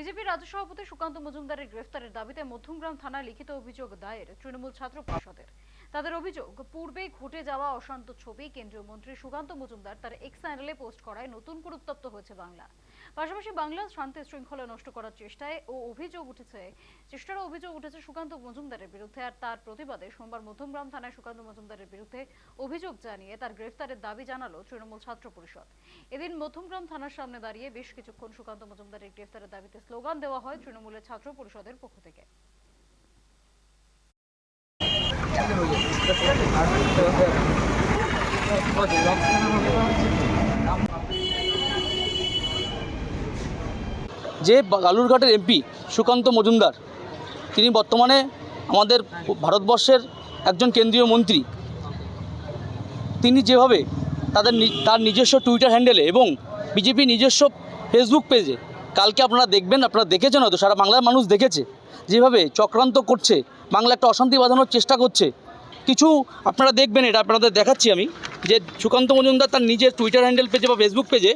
BJP রাজ্য সভাপতি সুকান্ত মজুমদারের গ্রেফতারের দাবিতে মধ্যমগ্রাম থানায় লিখিত অভিযোগ দায়ের তৃণমূল ছাত্র পরিষদের। তাদের অভিযোগ, পূর্বেই ঘটে যাওয়া অশান্ত ছবি কেন্দ্রীয় মন্ত্রী সুকান্ত মজুমদার তার এক্স হ্যান্ডেলে পোস্ট করায় নতুন করে উত্তপ্ত হয়েছে বাংলা। পাশাপাশি বাংলার শান্তি শৃঙ্খলা নষ্ট করার চেষ্টার অভিযোগ উঠেছে সুকান্ত মজুমদারের বিরুদ্ধে। আর তার প্রতিবাদে সোমবার মধ্যমগ্রাম থানায় সুকান্ত মজুমদারের বিরুদ্ধে অভিযোগ জানিয়ে তার গ্রেফতারের দাবি জানালো তৃণমূল ছাত্র পরিষদ। এদিন মধ্যমগ্রাম থানার সামনে দাঁড়িয়ে বেশ কিছুক্ষণ সুকান্ত মজুমদারের গ্রেফতারের দাবিতে স্লোগান দেওয়া হয় তৃণমূলের ছাত্র পরিষদের পক্ষ থেকে। যে বালুরঘাটের এমপি সুকান্ত মজুমদার, তিনি বর্তমানে আমাদের ভারতবর্ষের একজন কেন্দ্রীয় মন্ত্রী। তিনি যেভাবে তার নিজস্ব টুইটার হ্যান্ডেলে এবং বিজেপি নিজস্ব ফেসবুক পেজে, কালকে আপনারা দেখবেন, আপনারা দেখেছেন, হয়তো সারা বাংলার মানুষ দেখেছে, যেভাবে চক্রান্ত করছে, বাংলা একটা অশান্তি বাঁধানোর চেষ্টা করছে। কিছু আপনারা দেখবেন, এটা আপনাদের দেখাচ্ছি আমি, যে সুকান্ত মজুমদার তার নিজের টুইটার হ্যান্ডেল পেজে বা ফেসবুক পেজে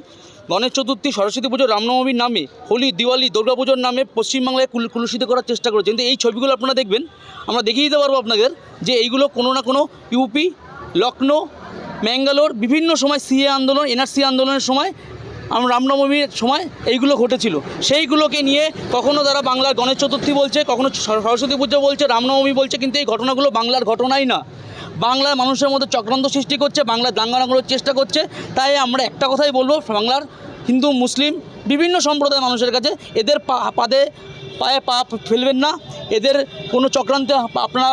গণেশ চতুর্থী, সরস্বতী পুজো, রামনবমীর নামে, হোলি, দিওয়ালি, দুর্গাপুজোর নামে পশ্চিমবাংলায় কুলুষিত করার চেষ্টা করেছে। কিন্তু এই ছবিগুলো আপনারা দেখবেন, আমরা দেখিয়ে দিতে পারবো আপনাদের যে এইগুলো কোনো না কোনো ইউপি, লখনৌ, ম্যাঙ্গালোর বিভিন্ন সময় সিএ আন্দোলন, এনআরসি আন্দোলনের সময়, রামনবমীর সময় এইগুলো ঘটেছিল। সেইগুলোকে নিয়ে কখনো তারা বাংলার গণেশ চতুর্থী বলছে, কখনো সরস্বতী পুজো বলছে, রামনবমী বলছে, কিন্তু এই ঘটনাগুলো বাংলার ঘটনাই না। বাংলার মানুষের মধ্যে চক্রান্ত সৃষ্টি করছে, বাংলার দাঙ্গা লাগানোর চেষ্টা করছে। তাই আমরা একটা কথাই বলবো বাংলার হিন্দু, মুসলিম বিভিন্ন সম্প্রদায়ের মানুষের কাছে, এদের পায়ে পা ফেলবেন না, এদের কোনো চক্রান্তে আপনারা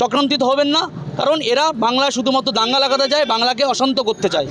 চক্রান্তিত হবেন না, কারণ এরা বাংলায় শুধুমাত্র দাঙ্গা লাগাতে চায়, বাংলাকে অশান্ত করতে চায়।